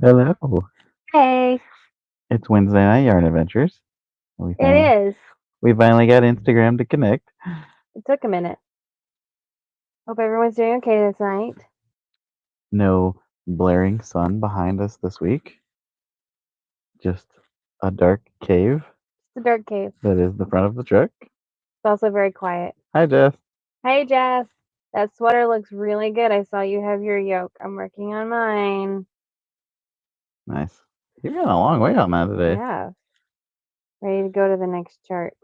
Hello. Hey, It's Wednesday night yarn adventures. We finally it is. we finally got Instagram to connect. It took a minute. Hope everyone's doing okay this night. No blaring sun behind us this week. Just a dark cave It's the dark cave. that is the front of the truck. It's also very quiet. Hi, Jess. Hey, Jess. That sweater looks really good. I saw you have your yoke. I'm working on mine. Nice. You've got a long way on that today. Yeah. Ready to go to the next chart.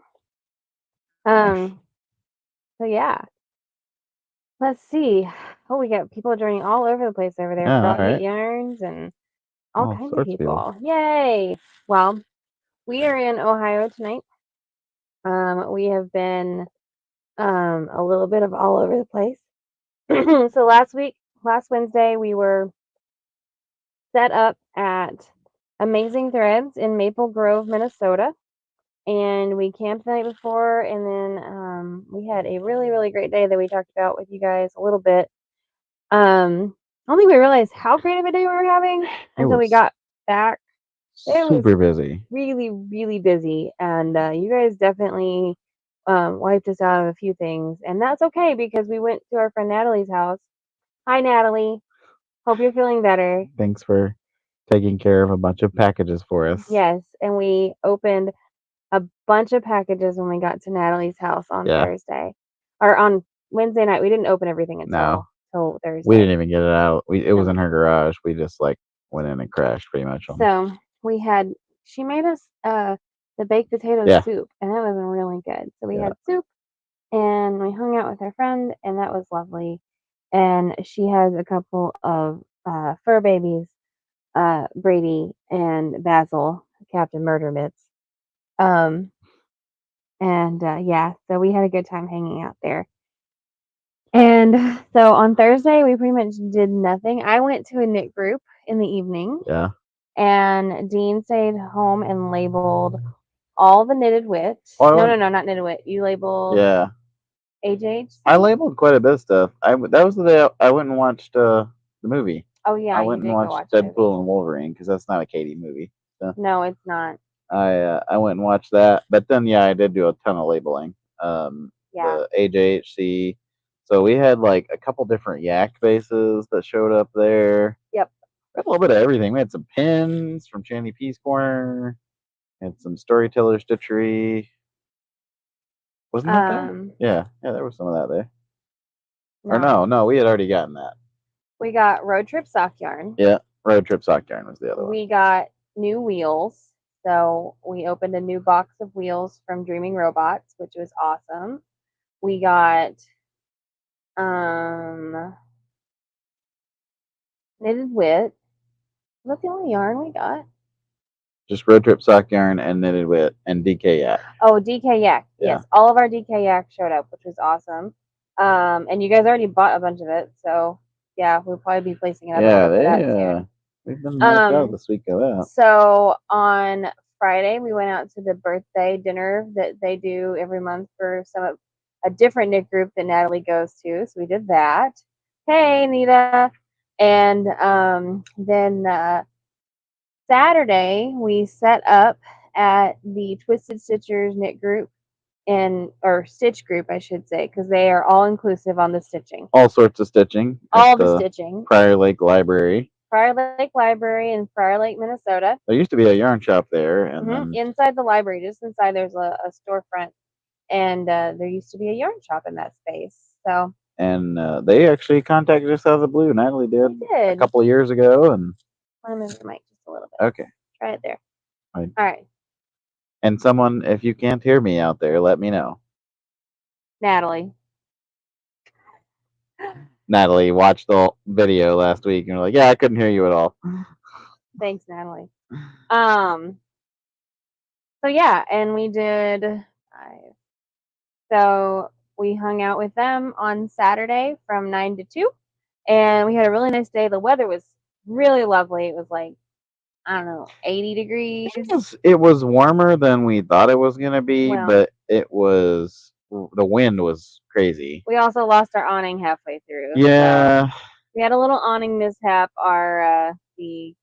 Nice. So yeah. Let's see. Oh, we got people joining all over the place over there. Yeah, all Frogget right. Yarns and all All kinds of sorts of people. people. Yay. Well, we are in Ohio tonight. We have been a little bit of all over the place. So last Wednesday, we were set up at Amazing Threads in Maple Grove, Minnesota. And we camped the night before, and then we had a really, really great day that we talked about with you guys a little bit. I don't think we realized how great of a day we were having until we got back. It was super busy. really, really busy, and you guys definitely wiped us out of a few things, and that's okay because we went to our friend Natalie's house. Hi, Natalie. Hope you're feeling better. Thanks for taking care of a bunch of packages for us. Yes, and we opened a bunch of packages when we got to Natalie's house on Yeah. Thursday. Or on Wednesday night. We didn't open everything No. until Thursday. We didn't even get it out. It was No. in her garage. We just went in and crashed pretty much on it. So she made us the baked potato soup, and that was really good. So we had soup, and we hung out with our friend, and that was lovely. And she has a couple of fur babies, Brady and Basil, Captain Murder Mitts. And yeah, so we had a good time hanging out there. And so on Thursday, we pretty much did nothing. I went to a knit group in the evening. Yeah. And Dean stayed home and labeled all the knitted wit. No, not knitted wit. You labeled HH. I labeled quite a bit of stuff. That was the day I went and watched the movie. Oh yeah, I went and watched Deadpool and Wolverine because that's not a Katie movie. So no, it's not. I went and watched that, but then I did do a ton of labeling. The AJHC. So we had a couple different yak bases that showed up there. Yep. We had a little bit of everything. We had some pins from Shandy Peace Corner. And some storyteller stitchery. Wasn't that there? Yeah, there was some of that there. No. Or no, we had already gotten that. We got Road Trip Sock Yarn. Yeah, Road Trip Sock Yarn was the other one. We got new wheels. So we opened a new box of wheels from Dreaming Robots, which was awesome. We got knitted wit. Was that the only yarn we got? Just Road Trip Sock Yarn and knitted wit and DK Yak. Oh, DK Yak. Yeah. Yes, all of our DK Yak showed up, which was awesome. And you guys already bought a bunch of it, so yeah, we'll probably be placing another order for that soon. We've been knocked out this week of that. So on Friday, we went out to the birthday dinner that they do every month for a different knit group that Natalie goes to. So we did that. Hey, Nita. And then Saturday, we set up at the Twisted Stitchers knit group or stitch group, I should say, because they are all inclusive on the stitching. All sorts of stitching. All the stitching. Prior Lake Library. Prior Lake Library in Prior Lake, Minnesota. There used to be a yarn shop there. And then inside the library, just inside, there's a storefront. And there used to be a yarn shop in that space. So. And they actually contacted us out of the blue. Natalie did a couple of years ago. And I'm going to move the mic just a little bit. Okay. Try it there. All right. And someone, if you can't hear me out there, let me know. Natalie watched the video last week and we're yeah, I couldn't hear you at all. Thanks, Natalie. So yeah, and we did. So we hung out with them on Saturday from 9 to 2, and we had a really nice day. The weather was really lovely. It was I don't know, 80 degrees. It was warmer than we thought it was going to be, but the wind was crazy. We also lost our awning halfway through. Yeah. So we had a little awning mishap. The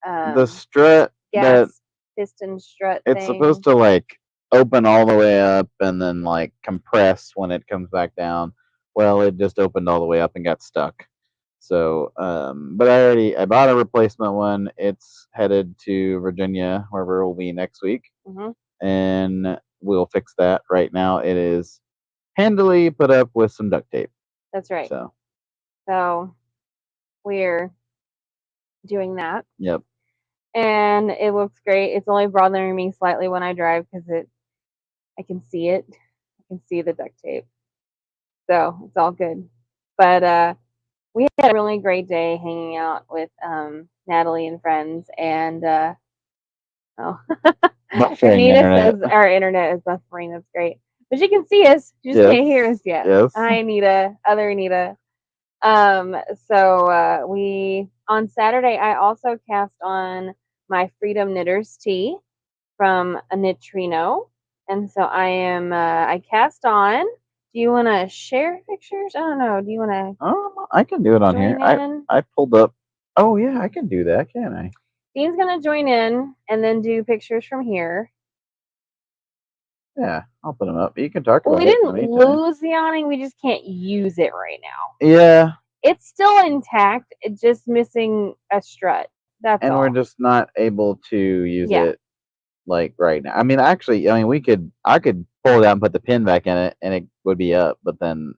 the strut that gas piston strut it's supposed thing. to like open all the way up and then like compress when it comes back down. Well, it just opened all the way up and got stuck. So, but I bought a replacement one. It's headed to Virginia, wherever it will be next week, Hmm. and we'll fix that. Right now, it is handily put up with some duct tape. That's right. So, So we're doing that, yep. and it looks great. It's only bothering me slightly when I drive because I can see it. I can see the duct tape. So it's all good. But we had a really great day hanging out with Natalie and friends, and oh, Buffering Anita internet. says our internet is buffering. That's great, but she can see us. She just Yes. can't hear us yet. Yes. Hi, Anita. Other Anita. So we on Saturday I also cast on my Freedom Knitters tee from a Nitrino, and so I cast on. Do you want to share pictures? I don't know. Do you want I can do it to on here. join in? I pulled up. Oh yeah, I can do that, can I? Dean's gonna join in and then do pictures from here. Yeah, I'll put them up. You can talk Well, about we it in didn't the meantime. lose the awning. We just can't use it right now. Yeah, It's still intact. It's just missing a strut. That's and we're all. just not able to use Yeah. it like right now. I mean, actually, I mean, I could pull it out and put the pin back in it, and it would be up. But then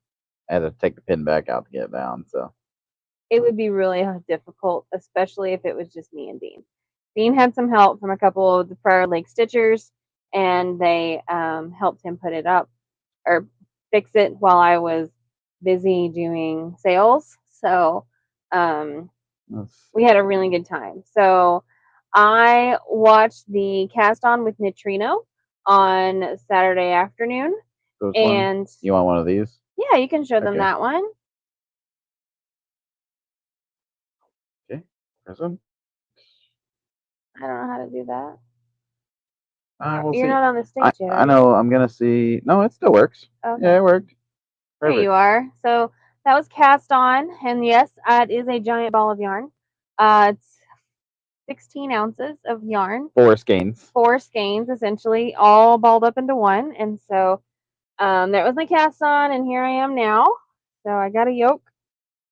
I had to take the pin back out to get it down. So It would be really difficult, especially if it was just me and Dean. Dean had some help from a couple of the prior leg stitchers, and they helped him put it up or fix it while I was busy doing sales. So we had a really good time. So I watched the cast on with Nitrino on Saturday afternoon, and you want one of these? yeah, you can show them Okay. that one. Okay. Present. I don't know how to do that. We'll You're see. not on the stage yet, I are you? know. I'm gonna see. No, it still works. Okay. Yeah, it worked. There you Perfect. are. So that was cast on, and yes, it is a giant ball of yarn. It's 16 ounces of yarn, Four skeins. 4 skeins essentially, all balled up into one. And so that was my cast on, and here I am now. So I got a yoke.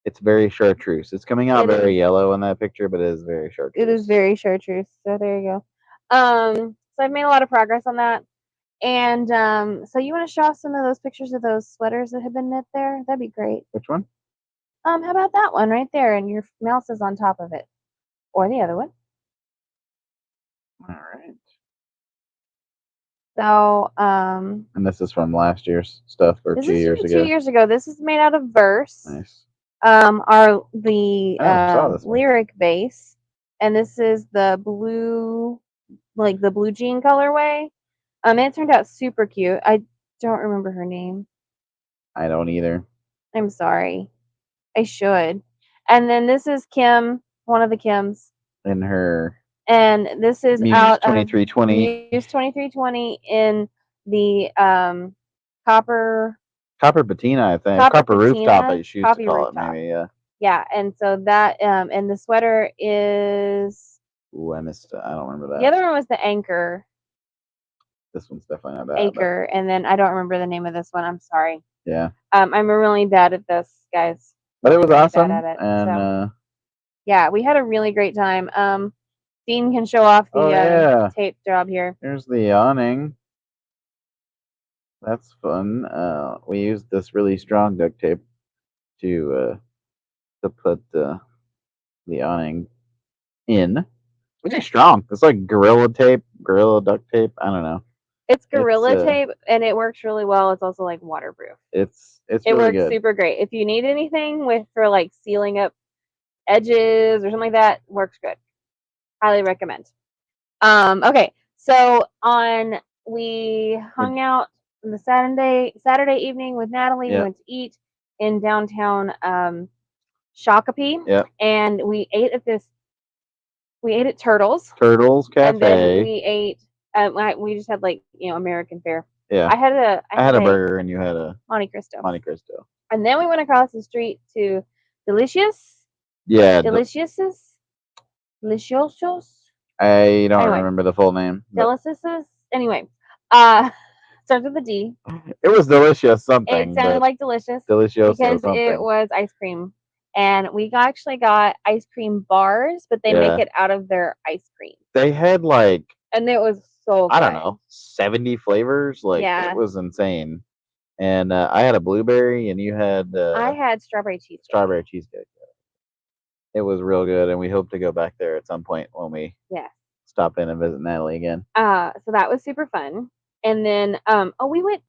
It's very chartreuse. It's coming out It very is. yellow in that picture, but it is very It is chartreuse. very chartreuse. So there you go. So I've made a lot of progress on that. And so you want to show off some of those pictures of those sweaters that have been knit there? That'd be great. Which one? How about that one right there, and your mouse is on top of it, or the other one. All right. So, And this is from last year's stuff or this 2 years is from 2 ago. years ago. This is made out of verse. Nice. Are the I never saw this one. lyric base, and this is the blue, like the blue jean colorway. It turned out super cute. I don't remember her name. I don't either. I'm sorry. I should. And then this is Kim, one of the Kims. In her And this is Muse out of 2320. Muse 2320 in the copper Copper patina, I think. copper Copper rooftop, patina, I used to coffee call it, rooftop. maybe. Yeah. Yeah, and so that and the sweater is Ooh, I missed it. I don't remember the that. other one was the anchor This one's definitely not that. anchor, and then I don't remember the name of this one. I'm sorry. Yeah. I'm really bad at this, guys. But it was Really awesome. bad at it. And So yeah, we had a really great time. Dean can show off the tape job here. Here's the awning. That's fun. We used this really strong duct tape to put the awning in. Really strong. It's like gorilla tape, gorilla duct tape. I don't know. It's Gorilla tape, and it works really well. It's also like waterproof. It really works good. super great. If you need anything for like sealing up edges or something like that, works good. Highly recommend. Okay, so we hung out on the Saturday evening with Natalie. We went to eat in downtown Shakopee, and we ate at Turtles Cafe, and then we ate. We just had like American fare. Yeah, I had a burger, and you had a Monte Cristo. Cristo. And then we went across the street to Delicious. Yeah, Deliciouses. Deliciosos. I don't Anyway, remember the full name, but Delicisous. Anyway, uh, starts with a D. it was delicious It something, sounded but like delicious delicioso because it something. was ice cream. And we actually got ice cream bars, but they make Yeah. it out of their ice cream. They had like, And it was so I don't good. know, 70 flavors. Like it Yeah. was insane. And I had a blueberry, and you had I had strawberry cheesecake. strawberry cheesecake. It was real good, and we hope to go back there at some point when we Yeah. stop in and visit Natalie again. So that was super fun. And then we went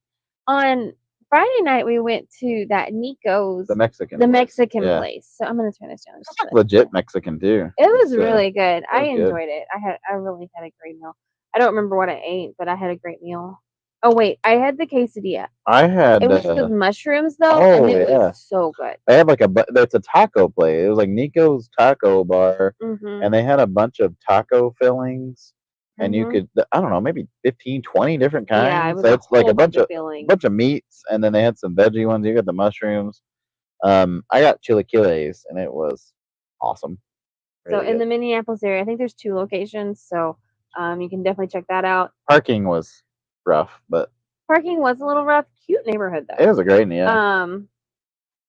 on Friday night. We went to that Nico's, The Mexican the place. Mexican Yeah. place. So I'm gonna turn this down. It's like legit Mexican too. It was It's, really good. I was good. enjoyed it. I really had a great meal. I don't remember what I ate, but I had a great meal. Oh wait, I had the quesadilla. I had. It was with mushrooms though, Oh and it yeah. was so good. They had like it's a taco place. It was like Nico's Taco Bar, Mhm. and they had a bunch of taco fillings, and you Mhm. could, I don't know, maybe 15, 20 different Yeah, it kinds. was So a it's like whole a bunch of fillings. bunch of meats, and then they had some veggie ones. You got the mushrooms. I got chilaquiles, and it was awesome. So Really in good. the Minneapolis area, I think there's 2 locations. So you can definitely check that out. Parking was rough, but Parking was a little rough. Cute neighborhood it though. was a great, yeah.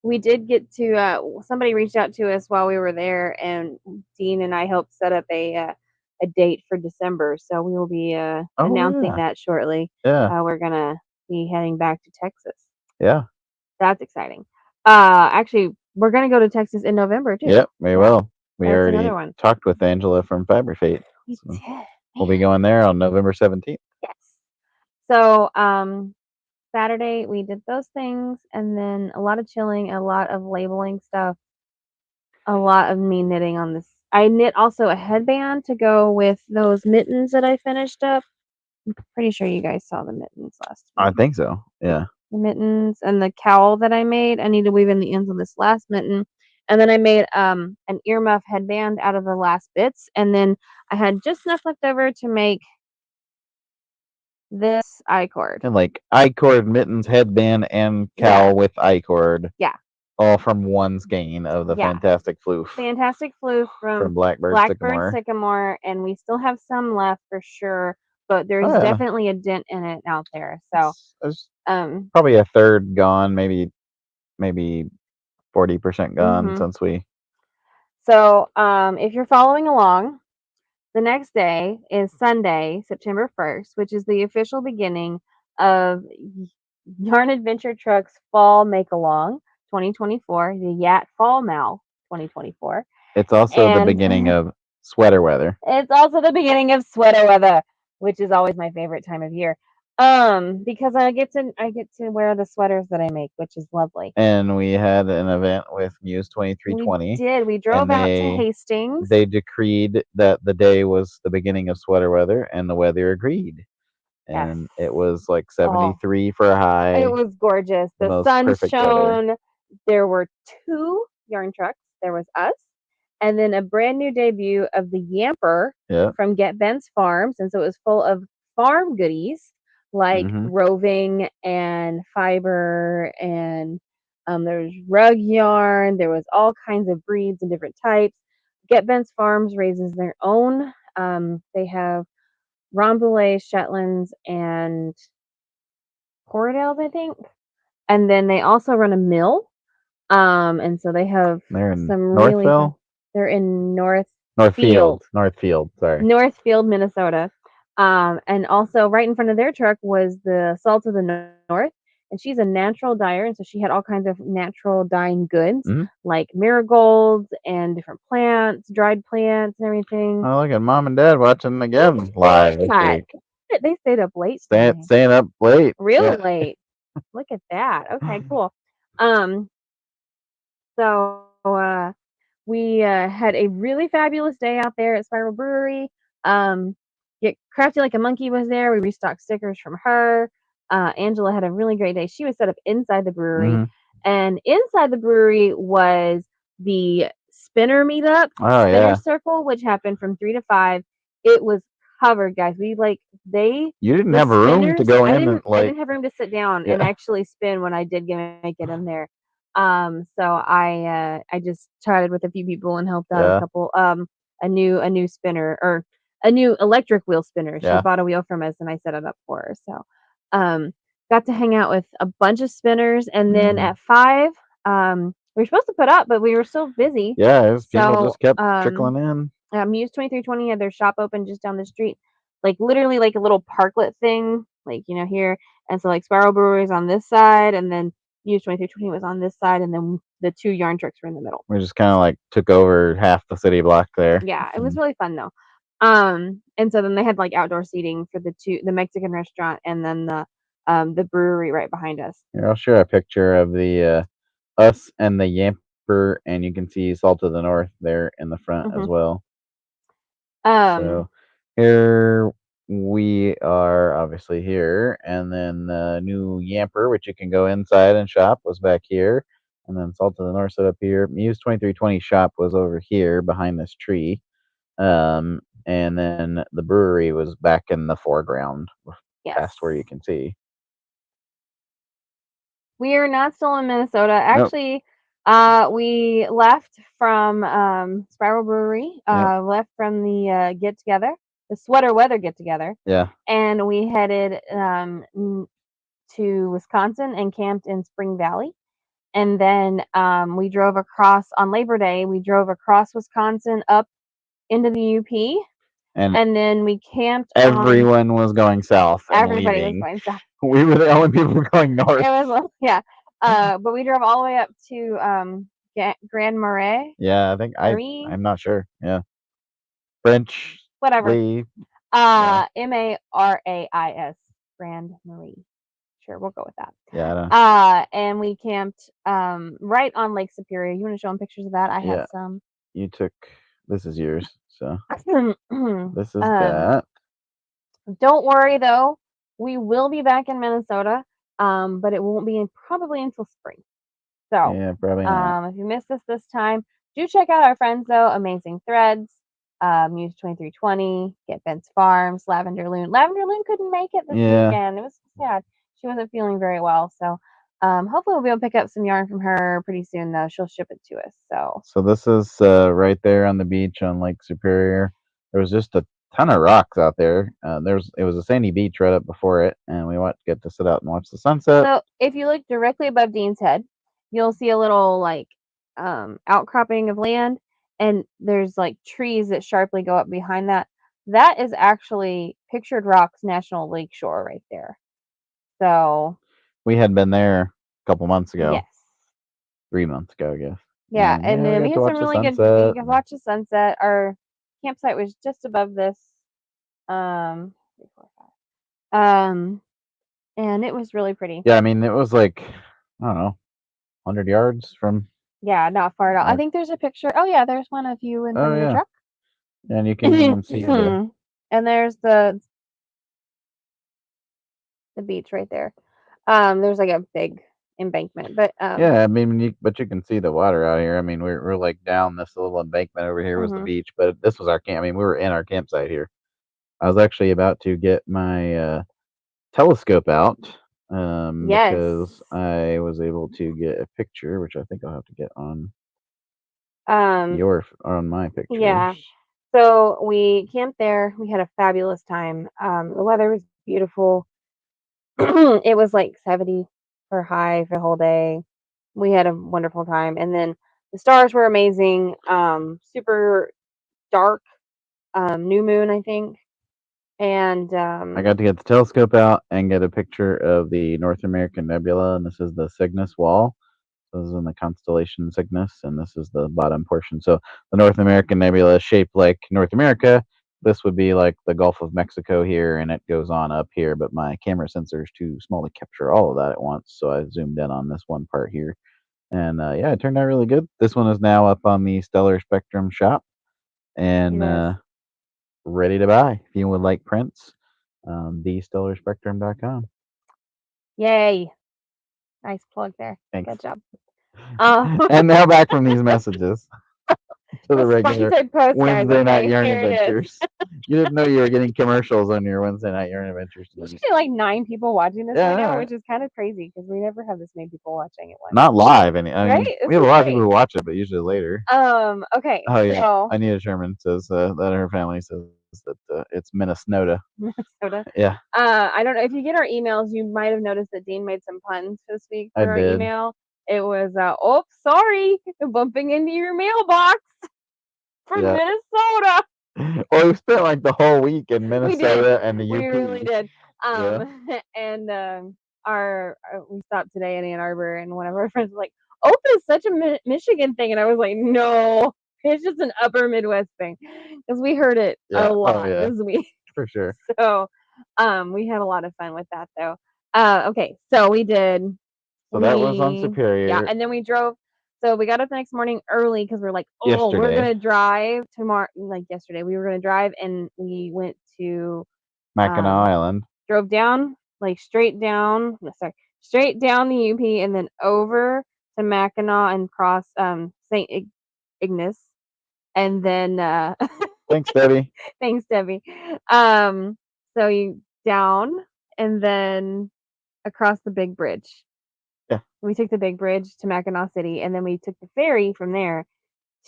We did get to somebody reached out to us while we were there, and Dean and I helped set up a date for December. So we will be Oh announcing yeah, that shortly. yeah, We're gonna be heading back to Texas. yeah. That's exciting. Actually, we're gonna go to Texas in November too. Yep, we Yeah, will. We that's another already one. talked with Angela from Fiber Fate, We so did. we'll be going there on November 17th. Yes. So Saturday we did those things, and then a lot of chilling, a lot of labeling stuff, a lot of me knitting on this. I knit also a headband to go with those mittens that I finished up. I'm pretty sure you guys saw the mittens last I week. think so. Yeah. The mittens and the cowl that I made. I need to weave in the ends on this last mitten. And then I made an earmuff headband out of the last bits. And then I had just enough left over to make this I-cord. And like I-cord, mittens, headband, and cowl Yeah. with I-cord, Yeah. all from one skein of the Yeah. fantastic floof Fantastic floof from from Blackbird Blackbird Sycamore. Sycamore, and we still have some left for sure, but there's Oh yeah, definitely a dent in it out there. So, it's um, probably a third gone, maybe 40% gone mhm. since we. So, if you're following along, the next day is Sunday, September 1st, which is the official beginning of Yarn Adventure Truck's Fall Make Along 2024, the Yat Fall Mal 2024. It's also the And beginning of sweater weather. it's also the beginning of sweater weather, which is always my favorite time of year. Because I get to wear the sweaters that I make, which is lovely. And we had an event with Muse We 2320, did. We drove and out to Hastings. they decreed that the day was the beginning of sweater weather, and the weather agreed. Yes. And it was like Oh, 73 for a high. it was gorgeous. The The most sun perfect weather. shone. There were 2 yarn trucks. There was us, and then a brand new debut of the Yamper Yeah. from Get Ben's Farms, and so it was full of farm goodies like Mhm. roving and fiber, and there was rug yarn. There was all kinds of breeds and different types. Get Ben's Farms raises their own. They have Rambouillet, Shetlands, and Corriedales, I think. And then they also run a mill. And so they have They're in some really fun. Northville, They're in Northfield, Northfield. Sorry. Northfield, Minnesota. And also right in front of their truck was the Salt of the North. And she's a natural dyer, and so she had all kinds of natural dyeing goods Mhm. like marigolds and different plants, dried plants and everything. Oh, look at mom and dad watching again live this God, week. they stayed up late today. Staying up late. Real Yeah. late. Look at that. Okay, cool. Um, so we had a really fabulous day out there at Spiral Brewery. Get Crafty Like a Monkey was there. We restocked stickers from her. Angela had a really great day. She was set up inside the brewery, Mhm. and inside the brewery was the spinner meetup, Oh spinner yeah. circle, which happened from 3 to 5. It was covered, guys. You didn't The have a room to spinners. go I in and didn't have room to sit down and yeah. actually spin when I did make it in there. So I just chatted with a few people and helped out a Yeah. couple. a new spinner or a new electric wheel spinner. She Yeah. bought a wheel from us and I set it up for her. So um got to hang out with a bunch of spinners and then Mhm. at 5 we were supposed to put up but we were so busy. Yeah, it was, people So just kept trickling in. Muse 2320 had their shop open just down the street, like literally like a little parklet thing, like here. And so like Spiral Brewery is on this side, and then Muse 2320 was on this side, and then the two yarn trucks were in the middle. We just kind of like took over half the city block there. Yeah, it was And really fun though. And so then they had like outdoor seating for the Mexican restaurant and then the brewery right behind us. here, I'll share a picture of the us and the Yamper, and you can see Salt of the North there in the front as hmm well. Um, So here we are, obviously here, and then the new Yamper, which you can go inside and shop, was back here, and then Salt of the North set up here. Muse 2320 shop was over here behind this tree, and then the brewery was back in the foreground, yes. past where you can see. We are not still in Minnesota. Nope. Actually, we left from Spiral Brewery, Yep. left from the get together, the sweater weather get together, Yeah. and we headed to Wisconsin and camped in Spring Valley. And then we drove across on Labor Day. We drove across Wisconsin up into the UP, And and then we camped on. everyone was going south and Everybody was leaving. going south. We were the only people going It north. was yeah. But we drove all the way up to Grand Marais, Yeah, I think Marie, I'm not sure. Yeah. French whatever. Lee. Yeah. Marais, Grand Marie. Sure, we'll go with that. Yeah, I don't, And we camped right on Lake Superior. You want to show them pictures of that? I have yeah. some. You took, this is yours. So this is um, that. don't worry though, we will be back in Minnesota, but it won't be probably until spring. So, Yeah, probably not. if you missed us this time, do check out our friends though. Amazing Threads, Muse 2320, Get Bent's Farms, Lavender Loon. Lavender Loon couldn't make it this Yeah. weekend. It was sad. She wasn't feeling very well. So, hopefully we'll be able to pick up some yarn from her pretty soon though. She'll ship it to us. So, So this is right there on the beach on Lake Superior. There was just a ton of rocks out there. It was a sandy beach right up before it, and we get to sit out and watch the sunset. so if you look directly above Dean's Head, you'll see a little like outcropping of land, and there's like trees that sharply go up behind that. That is actually Pictured Rocks National Lakeshore right there. So We had been there a couple months ago, yes, 3 months ago, I guess. yeah, And and yeah, we then we got to had some watch the really good. You sunset. can watch the sunset. Our campsite was just above this. Um, 3, 4, 5. And it was really pretty. Yeah, I mean, it was like, I don't know, 100 yards from Yeah, not far at all. I our. think there's a picture. Oh yeah, there's one of you in Oh, front of the yeah. truck. And you can even see the. And there's the beach right there. There's like a big embankment, but Yeah, I mean, but you can see the water out here. I mean, we're like down this little embankment over here was the mhm. beach, but this was our camp. I mean, we were in our campsite here. I was actually about to get my telescope out Yes. because I was able to get a picture, which I think I'll have to get on Um, on my pictures. yeah. So we camped there. We had a fabulous time. The weather was beautiful. It was like 70 for high for the whole day. We had a wonderful time, and then the stars were amazing. Super dark, new moon, I think, and I got to get the telescope out and get a picture of the North American nebula, and this is the Cygnus wall. So this is in the constellation Cygnus, and this is the bottom portion. So the North American nebula is shaped like North America. This would be like the Gulf of Mexico here, and it goes on up here. But my camera sensor is too small to capture all of that at once, so I zoomed in on this one part here. And yeah, it turned out really good. This one is now up on the Stellar Spectrum shop and yes, ready to buy. If you would like prints, thestellarspectrum.com. yay! Nice plug there. Thanks. Good job. Um, And now back from these messages. to the The regular sponsored post, guys. Wednesday night Okay, yarn here it is. adventures. You didn't know you were getting commercials on your Wednesday night yarn adventures There's tonight. usually like 9 people watching this Yeah, right now, yeah. which is kind of crazy because we never have this many people watching at once. Not live. I Right? mean, This we have a is lot of people great. who watch it, but usually later. Okay, Oh yeah, so Anita Sherman says that her family says that it's Minnesota. Minnesota. Yeah, I don't know if you get our emails, you might have noticed that Dean made some puns this week I for our did. email. It was, oh, sorry, bumping into your mailbox from Yeah. Minnesota. Well, we spent like the whole week in We did. Minnesota and the We UP. really did. Yeah. And we stopped today in Ann Arbor, and one of our friends was like, "Opa is such a Michigan thing," and I was like, "No, it's just an Upper Midwest thing," because we heard it Yeah. a Oh lot yeah, this week. for sure. So, we had a lot of fun with that, though. Okay, so we did. So that was on Yeah, Superior and then we drove. So we got up the next morning early because we're like, oh, we're yesterday. gonna drive tomorrow. Like yesterday, we were gonna drive, and we went to Mackinac Island. drove down, like straight down. No, sorry, straight down the UP, and then over to Mackinac and cross Saint Ignace, and then Thanks, Debbie. thanks, Debbie. So you down, and then across the big bridge. Yeah. We took the big bridge to Mackinac City, and then we took the ferry from there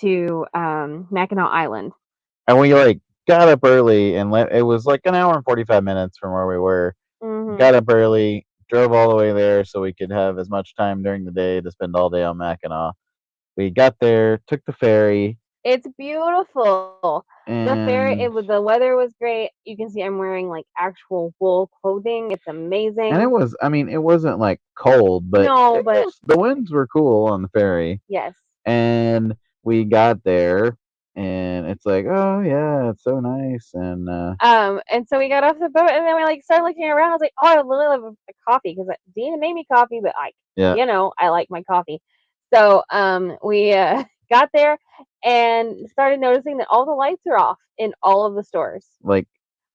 to Mackinac Island. And we like got up early and it was like an hour and 45 minutes from where we were. Got up early, drove all the way there so we could have as much time during the day to spend all day on Mackinac. We got there, took the ferry. It's beautiful. The ferry, And the weather was great. You can see I'm wearing like actual wool clothing. It's amazing. and it was, I mean, it wasn't like cold, but No, but the winds were cool on the ferry. yes. And we got there, and it's like, oh yeah, it's so nice. And so we got off the boat, and then we like started looking around. I was like, oh, I really love a coffee because Dina made me coffee, but Yeah, I like my coffee. So we got there and started noticing that all the lights are off in all of the stores. like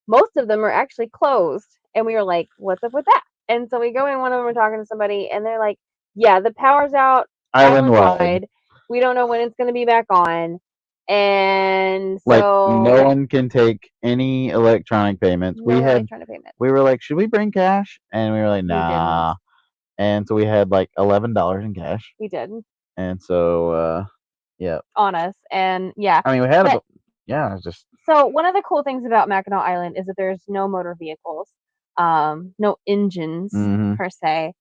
Most of them are actually closed, and we were like, what's up with that? And so we go in, one of them, we're talking to somebody, and they're like, yeah, the power's out island wide. island-wide. We don't know when it's going to be back on. And Like no so one can take any electronic payments. no electronic payment. We were like, should we bring cash? And we were like, We didn't. nah. And so we had like $11 in cash. We did And so yeah. on us, and yeah. I mean, we had But- yeah, it's just So one of the cool things about Mackinac Island is that there's no motor vehicles, no engines per se,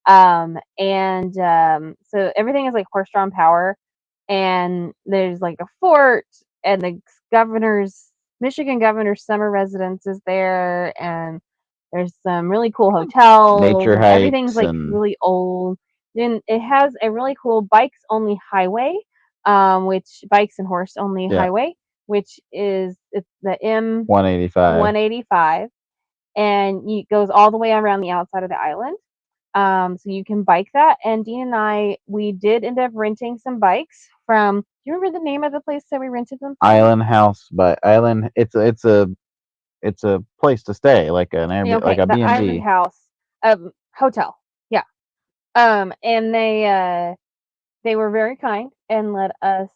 so everything is like horse-drawn power, and there's like a fort, and the Michigan governor's summer residence is there, and there's some really cool hotels. nature and hikes everything's like and really old. Then it has a really cool bikes only highway, which bikes and horse only Yeah. highway, which is it's the M 185. 185, and it goes all the way around the outside of the island. So you can bike that. And Dean and I, we did end up renting some bikes from. Do you remember the name of the place that we rented them from? Island House, but Island. It's a place to stay, like an Airbnb, Okay, like a the B&B. Island House hotel. Yeah. And they were very kind and let us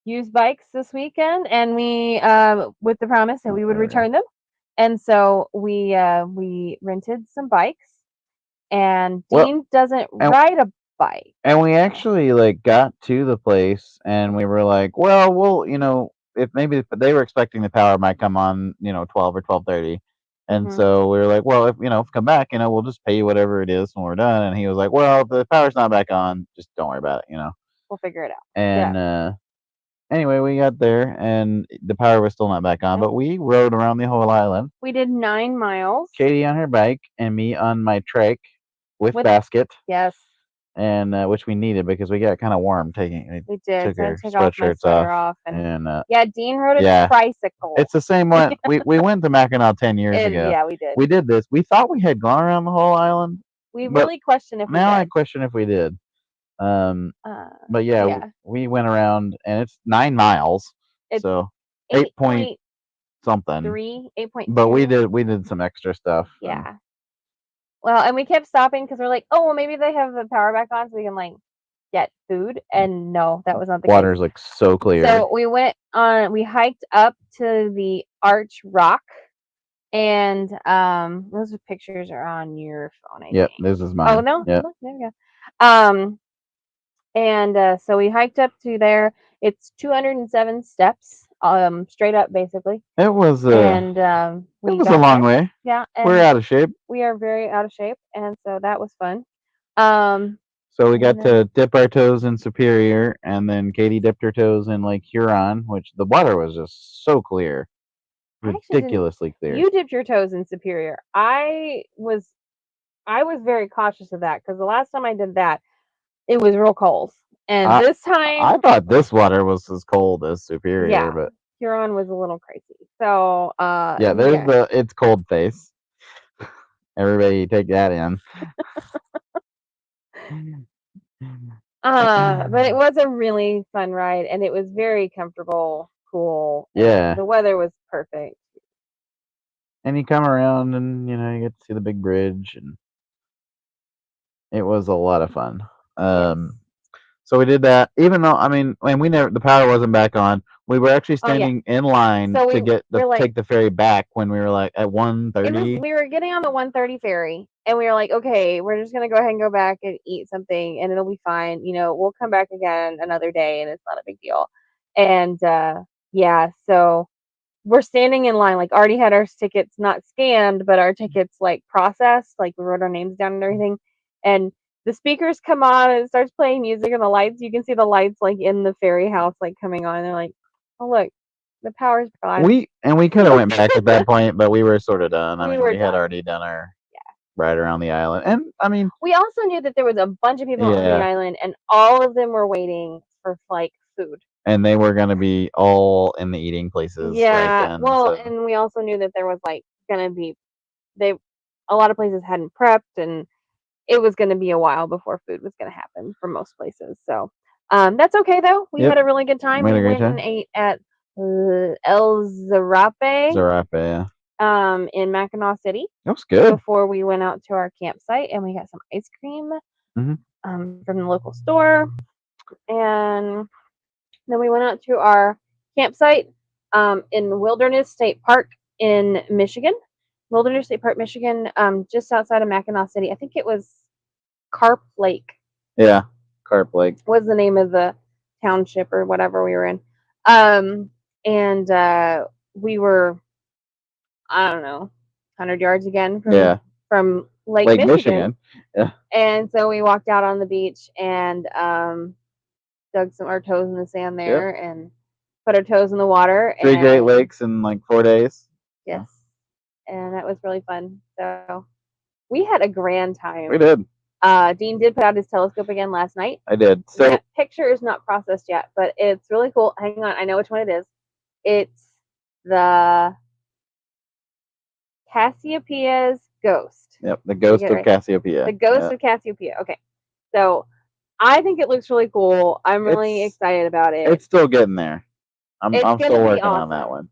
use bikes this weekend, and we with the promise that we would return them. And so we rented some bikes, and Dean doesn't ride a bike. And we actually like got to the place, and we were like, well, if maybe they were expecting the power might come on, 12 or 12:30. And so we were like, well, if come back, we'll just pay you whatever it is when we're done. And he was like, well, if the power's not back on, just don't worry about it, We'll figure it out. And anyway, we got there, and the power was still not back on, but we rode around the whole island. We did 9 miles. Katie on her bike, and me on my trike with basket. Yes. And which we needed because we got kind of warm taking. We did. Took So I our took off my sweatshirts sweater off, and yeah, Dean rode a yeah. tricycle. It's the same one. we went to Mackinac 10 years ago. Yeah, we did. We did this. We thought we had gone around the whole island. We really question if we did. Now I question if we did. But yeah, we went around, and it's 9 miles. So 8 point something. 8.2. But we did some extra stuff. Yeah. Well, and we kept stopping because we're like, oh, well, maybe they have the power back on, so we can like get food, and no, that was not the case. Water's like so clear. So we hiked up to the Arch Rock, and those pictures are on your phone, I Yep, think. this is mine. Oh no, Yep. look, there we go. And so we hiked up to there. It's 207 steps, straight up basically. It was And we it was got a long there. way. Yeah, We're and out of shape. we are very out of shape, and so that was fun. Um, So we and got then to dip our toes in Superior, and then Katie dipped her toes in Lake Huron, which the water was just so clear, I actually didn't. ridiculously clear. You dipped your toes in Superior. I was very cautious of that because the last time I did that, it was real cold, and I this I time, thought this water was as cold as Superior, yeah, but Huron was a little crazy. So yeah, there's yeah. it's cold face. Everybody take that in. But it was a really fun ride, and it was very comfortable, cool, and Yeah. the weather was perfect. And you come around and you get to see the big bridge, and it was a lot of fun. Yes. So we did that, even though when we never the power wasn't back on. We were actually Oh yeah. standing in line So to we're like, take the ferry back when we were like at 1:30. we were getting on the 1:30 ferry, and we were like, okay, we're just gonna go ahead and go back and eat something, and it'll be fine. We'll come back again another day, and it's not a big deal. And yeah, so we're standing in line, like already had our tickets not scanned, but our tickets like processed, like we wrote our names down and everything. And the speakers come on and it starts playing music, and the lights, you can see the lights like in the ferry house like coming on, and they're like, oh look, the power's gone. We could have went back at that point, but we were sort of done. We were We had done. already done our ride around the island, and We also knew that there was a bunch of people on the yeah, island, and all of them were waiting for like food. and they were gonna be all in the eating places right Yeah, then. well, So and we also knew that there was like gonna be they a lot of places hadn't prepped, and it was going to be a while before food was going to happen for most places. So that's okay though. We yep, had a really good time. we had We a great went and time. ate at El Zarape Zarape, yeah, in Mackinac City that was good. before we went out to our campsite, and we got some ice cream Hmm. from the local store, and then we went out to our campsite in Wilderness State Park in Michigan. Wilderness State Park, Michigan, just outside of Mackinac City. I think it was Carp Lake. Yeah, Carp Lake was the name of the township or whatever we were in. And we were, I don't know, 100 yards again from Lake Michigan. Yeah. And so we walked out on the beach and dug our toes in the sand there and put our toes in the water. 3 Great Lakes in like 4 days. Yes. And that was really fun. So we had a grand time. We did. Dean did put out his telescope again last night. I did. So that picture is not processed yet, but it's really cool. Hang on, I know which one it is. It's the Cassiopeia's ghost. Yep, the ghost of Cassiopeia. The ghost of Cassiopeia. Okay, so I think it looks really cool. I'm really excited about it. It's still getting there. I'm still working on that one.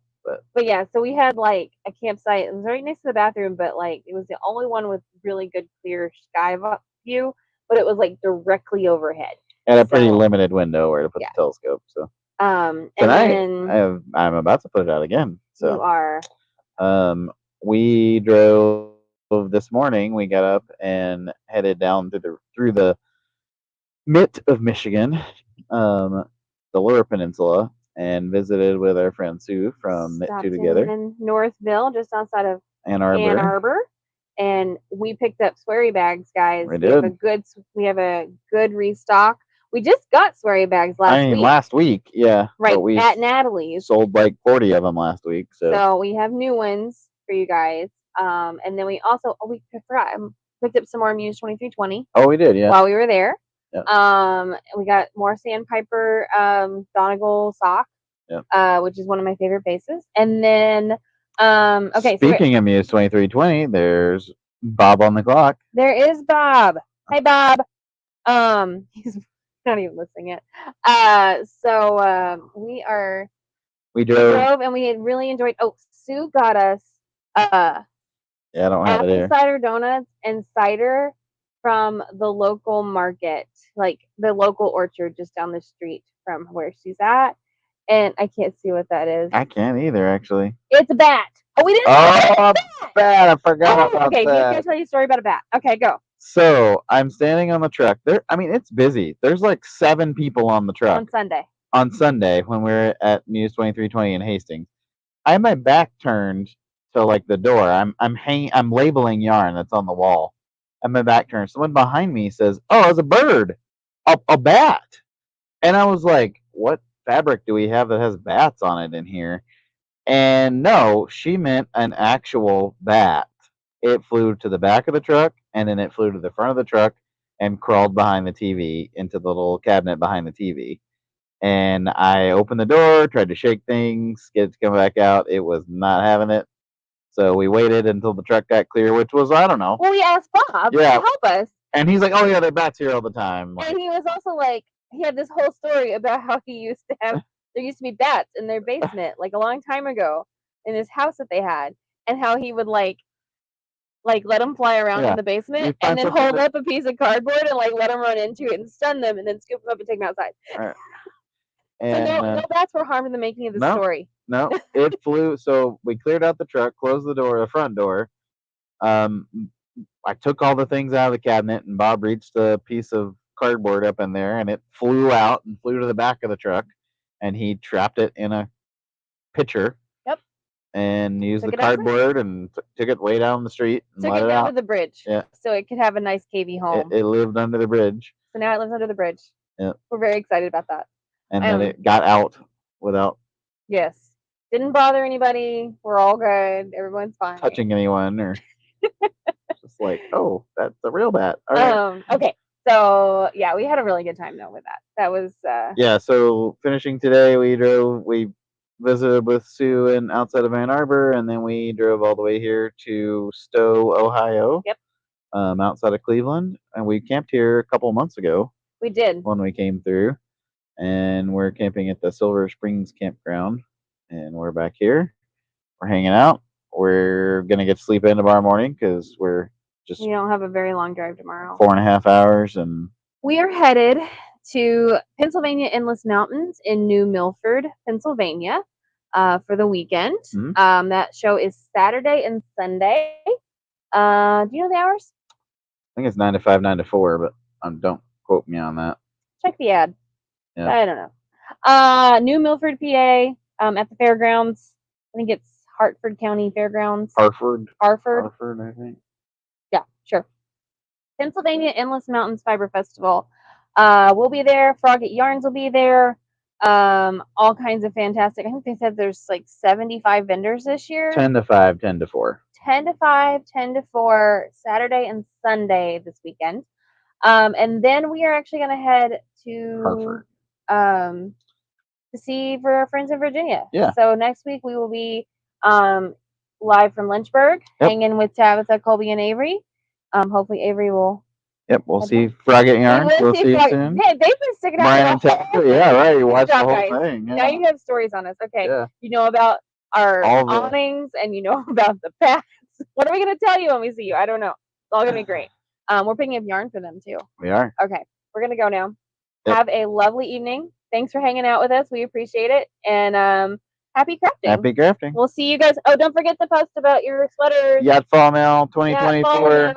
But yeah, so we had like a campsite. It was right next to the bathroom, but like it was the only one with really good clear sky view. But it was like directly overhead. And a pretty limited window where to put the telescope. So and tonight then I'm about to put it out again. So you are. We drove this morning. We got up and headed down through the mitt of Michigan, the Lower Peninsula, and visited with our friend Sue from Knit Two Together in Northville, just outside of Ann Arbor. And we picked up sweary bags, guys. We did. We have a good restock. We just got sweary bags last week. Last week, yeah. Right, at Natalie's. Sold like 40 of them last week. So we have new ones for you guys. And then we also, we picked up some more Muse 2320. Oh, we did, yeah. While we were there. Yep. We got more Sandpiper Donegal sock, which is one of my favorite bases. And then, okay. Speaking of Muse 2320, there's Bob on the clock. There is Bob. Hi, Bob. He's not even listening yet. We drove and we had really enjoyed. Oh, Sue got us yeah, I don't have it here. Apple cider donuts and cider from the local market, like the local orchard just down the street from where she's at. And I can't see what that is. I can't either, actually. It's a bat. Oh, we didn't. Oh, bad! I forgot about okay, he's gonna that. tell you a story about a bat. Okay, go. So I'm standing on the truck. It's busy. There's like 7 people on the truck On Sunday. on Sunday when we were at Muse 2320 in Hastings. I have my back turned to like the door. I'm labeling yarn that's on the wall. And my back turned. Someone behind me says, "Oh, it's a bird, a bat." And I was like, "What fabric do we have that has bats on it in here?" And no, she meant an actual bat. It flew to the back of the truck, and then it flew to the front of the truck and crawled behind the TV into the little cabinet behind the TV. And I opened the door, tried to shake things, get it to come back out. It was not having it. So we waited until the truck got clear, which was, I don't know. Well, we asked Bob to help us. And he's like, "Oh, yeah, they're bats here all the time." And he was also like, he had this whole story about how he used to have, there used to be bats in their basement, like a long time ago, in this house that they had, and how he would like let them fly around in the basement and then hold up a piece of cardboard and like let them run into it and stun them and then scoop them up and take them outside. And, so no bats were harmed in the making of the story. No, it flew. So we cleared out the truck, closed the front door. I took all the things out of the cabinet, and Bob reached a piece of cardboard up in there, and it flew out and flew to the back of the truck, and he trapped it in a pitcher. Yep. And used the cardboard and took it way down the street and took let it it down out to the bridge. Yeah. So it could have a nice cavey home. It lived under the bridge. So now it lives under the bridge. Yeah. We're very excited about that. And then it got out without Yes. Didn't bother anybody. We're all good. Everyone's fine. touching anyone or just like, oh, that's a real bat. All right. Okay. So yeah, we had a really good time though with that. That was yeah. So finishing today, we visited with Sue and outside of Ann Arbor, and then we drove all the way here to Stow, Ohio. Yep. Outside of Cleveland, and we camped here a couple of months ago. We did when we came through, and we're camping at the Silver Springs campground, and we're back here. We're hanging out. We're gonna get sleep in tomorrow morning because we don't have a very long drive tomorrow. 4.5 hours, and we are headed to Pennsylvania Endless Mountains in New Milford, Pennsylvania, for the weekend. Mm-hmm. That show is Saturday and Sunday. Do you know the hours? I think it's 9 to 5, 9 to 4, but don't quote me on that. Check the ad. Yeah. I don't know. New Milford, PA, at the fairgrounds. I think it's Hartford County Fairgrounds. Hartford, I think. Yeah, sure. Pennsylvania Endless Mountains Fiber Festival. We'll be there. Frog at Yarns will be there. All kinds of fantastic. I think they said there's like 75 vendors this year. 10 to 5, 10 to 4. 10 to 5, 10 to 4, Saturday and Sunday this weekend. And then we are actually going to head to Hartford. To see for our friends in Virginia. Yeah. So next week we will be live from Lynchburg, hanging with Tabitha, Colby, and Avery. Hopefully Avery will. Yep, we'll see Frog at Yarns. We'll see you soon. Hey, they've been sticking out. Yeah, right. You watched the whole thing. Yeah. Now you have stories on us. Okay. Yeah. You know about our awnings and you know about the pets. What are we going to tell you when we see you? I don't know. It's all going to be great. We're picking up yarn for them too. We are. Okay. We're going to go now. Yep. Have a lovely evening. Thanks for hanging out with us. We appreciate it. And happy crafting. Happy crafting. We'll see you guys. Oh, don't forget to post about your sweaters. Yacht Fall Mail 2024.